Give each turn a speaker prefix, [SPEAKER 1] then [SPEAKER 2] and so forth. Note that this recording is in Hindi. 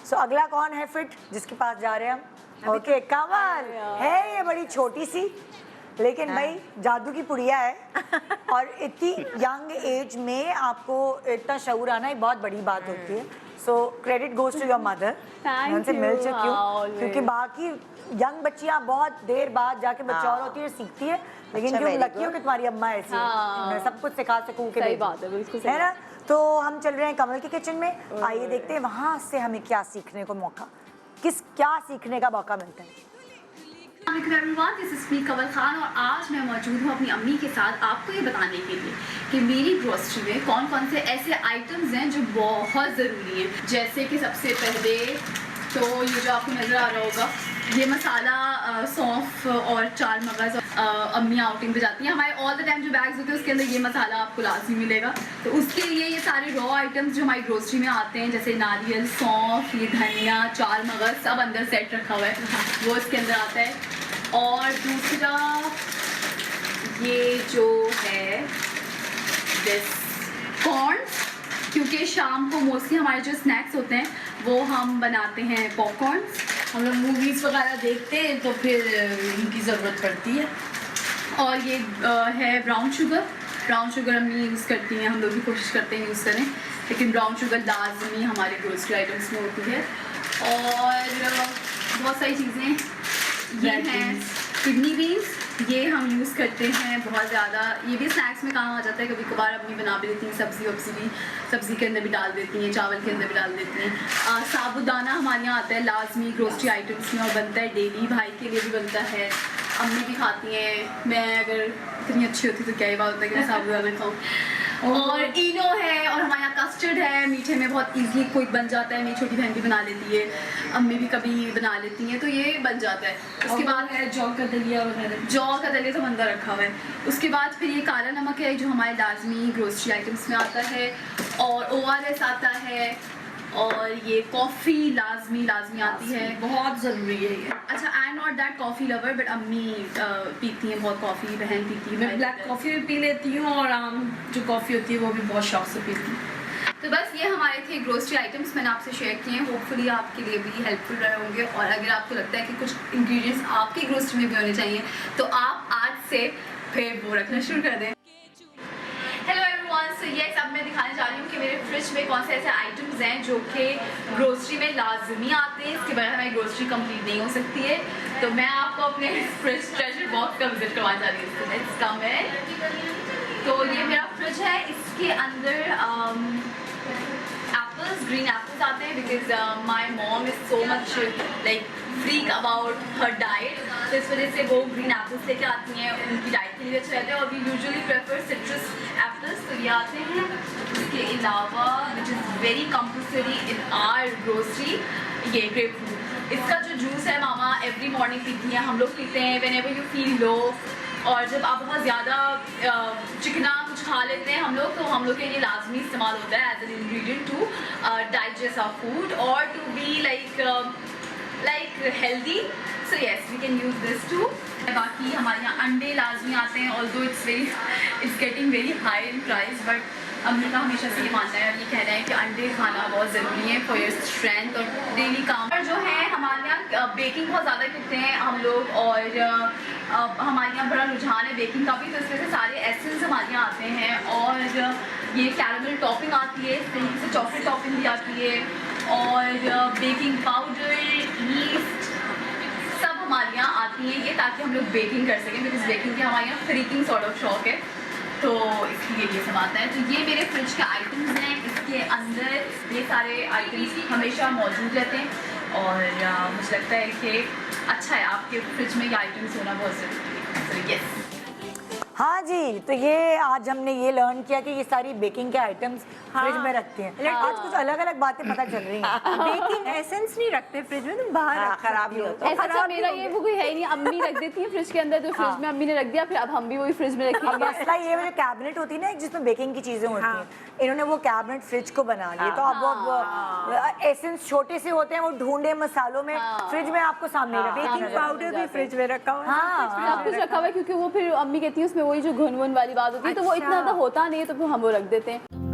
[SPEAKER 1] सो अगला कौन है फिट जिसके पास जा रहे हैं हम? ओके कमल है, ये बड़ी छोटी सी लेकिन भाई जादू की पुड़िया है और इतनी यंग एज में आपको इतना शऊर आना एक बहुत बड़ी बात होती है। So credit goes to your mother, मैं उनसे मिल चुकी हूँ क्योंकि बाकी यंग बच्चियाँ बहुत देर बाद जाके मैच्योर होती है, सीखती है, लेकिन तुम लकी हो कि तुम्हारी अम्मा ऐसी है, सब कुछ सिखा सकूँ के।
[SPEAKER 2] सही बात है, बिल्कुल सही
[SPEAKER 1] है ना। तो हम चल रहे हैं कमल के किचन में, आइए देखते हैं वहाँ से हमें क्या सीखने को मौका, क्या सीखने का मौका मिलता है।
[SPEAKER 3] दिस इज मी कमल खान और आज मैं मौजूद हूँ अपनी अम्मी के साथ आपको ये बताने के लिए कि मेरी ग्रोसरी में कौन कौन से ऐसे आइटम्स हैं जो बहुत ज़रूरी हैं। जैसे कि सबसे पहले तो ये जो आपको नज़र आ रहा होगा ये मसाला, सौंफ और चार मगज़। अम्मी आउटिंग पे जाती हैं, हमारे ऑल द टाइम जो बैग्स होते हैं उसके अंदर ये मसाला आपको लाजमी मिलेगा। तो उसके लिए ये सारे रॉ आइटम्स जो हमारी ग्रोसरी में आते हैं जैसे नारियल, सौंफ, ये धनिया, चार मगज़ सब अंदर सेट रखा हुआ है, वो इसके अंदर आता है। और दूसरा ये जो है दिस कॉर्न, क्योंकि शाम को मोस्टली हमारे जो स्नैक्स होते हैं वो हम बनाते हैं पॉपकॉर्न्स।
[SPEAKER 4] हम लोग मूवीज़ वगैरह देखते हैं तो फिर इनकी ज़रूरत पड़ती है।
[SPEAKER 3] और ये है ब्राउन शुगर हम यूज़ करती हैं, हम लोग भी कोशिश करते हैं यूज़ करें, लेकिन ब्राउन शुगर लाजमी हमारे ग्रोसरी आइटम्स में होती है। और बहुत सारी चीज़ें ये हैं किडनी बीन्स, ये हम यूज़ करते हैं बहुत ज़्यादा, ये भी स्नैक्स में काम आ जाता है। कभी कभार अपनी बना भी देती हैं, सब्ज़ी के अंदर भी डाल देती हैं, चावल के अंदर भी डाल देती हैं। साबुदाना हमारे यहाँ आता है लाजमी ग्रोसरी आइटम्स में और बनता है डेली, भाई के लिए भी बनता है, अम्मी भी खाती हैं। मैं अगर इतनी अच्छी होती तो क्या ही बात होता है कि मैं साबुदाना खाऊँ। और इनो है और हमारे यहाँ कस्टर्ड है, मीठे में बहुत इजीली कोई बन जाता है, मेरी छोटी बहन भी बना लेती है, अम्मी भी कभी बना लेती हैं, तो ये बन जाता है। उसके बाद
[SPEAKER 4] है जौ का दलिया वगैरह,
[SPEAKER 3] जौ का दलिया तो अंदर रखा हुआ है। उसके बाद फिर ये काला नमक है जो हमारे लाजमी ग्रोसरी आइटम्स में आता है, और ORS आता है, और ये कॉफ़ी लाजमी आती है,
[SPEAKER 4] बहुत ज़रूरी है ये।
[SPEAKER 3] अच्छा I am not that coffee lover but अम्मी पीती हैं बहुत कॉफ़ी, बहन पीती है।
[SPEAKER 4] मैं ब्लैक कॉफ़ी भी पी लेती हूँ और आम जो कॉफ़ी होती है वो भी बहुत शौक से पीती हूँ।
[SPEAKER 3] तो बस ये हमारे थे ग्रोसरी आइटम्स, मैंने आपसे शेयर किए हैं, होपफुली आपके लिए भी हेल्पफुल रहे होंगे। और अगर आपको लगता है कि कुछ इंग्रेडिएंट्स आपकी ग्रोसरी में भी होने चाहिए तो आप आज से फिर वो रखना शुरू कर दें। हेलो एवरीवन, सो यस अब मैं दिखाने जा रही हूँ कि मेरे फ्रिज में कौन से ऐसे आइटम्स हैं जो कि ग्रोसरी में लाजमी आते हैं, इसके बगैर हमारी ग्रोसरी कंप्लीट नहीं हो सकती है। तो मैं आपको अपने फ्रिज ट्रेजर बॉक्स का विजिट करवाने जा रही हूँ। लेट्स कम इन। तो ये मेरा फ्रिज है, इसके अंदर ग्रीन एप्पल्स आते हैं because my mom is so much like freak about her diet, तो इस वजह से वो ग्रीन एप्पल्स लेके आती हैं, उनकी डाइट के लिए अच्छे रहते हैं। और we usually prefer citrus apples, तो ये आते हैं। इसके अलावा which is very compulsory in our grocery, ये ग्रेप फ्रूट, इसका जो जूस है मामा एवरी मॉर्निंग पीती हैं, हम लोग पीते हैं व्हेनेवर यू फील लो। और जब आप बहुत ज़्यादा चिकना कुछ खा लेते हैं हम लोग, तो हम लोग के लिए लाजमी इस्तेमाल होता है as an ingredient to digest our food और to be like healthy. So yes we can use this too. बाकी हमारे यहाँ अंडे लाजमी आते हैं, although it's getting very high in price, but अम्मी का हमेशा से ये मानना है और ये कहना है कि अंडे खाना बहुत ज़रूरी है फॉर योर स्ट्रेंथ और डेली काम। और जो है हमारे यहाँ बेकिंग बहुत ज़्यादा करते हैं हम लोग, और हमारे यहाँ बड़ा रुझान है बेकिंग का भी, तो इसमें से सारे एसेंस हमारे यहाँ आते हैं। और ये कैरामल टॉपिंग आती है, इस तरीके से चॉकलेट टॉपिंग भी आती है, और बेकिंग पाउडर, यीस्ट सब हमारे यहाँ आती हैं ये, ताकि हम लोग बेकिंग कर सकें, बिकॉज बेकिंग की हमारे यहाँ फ्रीकिंग सॉर्ट ऑफ शौक है, तो इसलिए ये सब आता है। तो ये मेरे फ्रिज के आइटम्स हैं, इसके अंदर ये सारे आइटम्स हमेशा मौजूद रहते हैं और मुझे लगता है कि अच्छा है आपके फ्रिज में ये आइटम्स होना बहुत ज़रूरी है। तो यस
[SPEAKER 1] हाँ जी, तो ये आज हमने ये लर्न किया कि ये सारी बेकिंग के आइटम्स फ्रिज में रखते हैं। आज कुछ अलग अलग बातें पता चल रही हैं।
[SPEAKER 2] बेकिंग एसेंस नहीं रखते फ्रिज में, तो बाहर
[SPEAKER 1] खराब नहीं होता।
[SPEAKER 2] ऐसा मेरा ये वो कोई है ही नहीं, अम्मी रख देती है फ्रिज के अंदर, तो फ्रिज में अम्मी ने रख दिया, फिर अब हम भी वही फ्रिज में रखेंगे।
[SPEAKER 1] मसला ये जो कैबिनेट होती है ना जिसमें बेकिंग की चीजें होती हैं, इन्होंने वो कैबिनेट फ्रिज को बना लिया, तो अब वो एसेंस छोटे से होते हैं, वो ढूंढे मसालों में फ्रिज में आपको सामने
[SPEAKER 2] बेकिंग पाउडर भी फ्रिज में रखा हुआ है,
[SPEAKER 1] हाँ
[SPEAKER 2] सब कुछ रखा हुआ है, क्योंकि वो फिर अम्मी कहती है उसमें वही जो घुन वाली बात होती है, तो वो इतना ज़्यादा होता नहीं है, तो फिर हम वो रख देते हैं।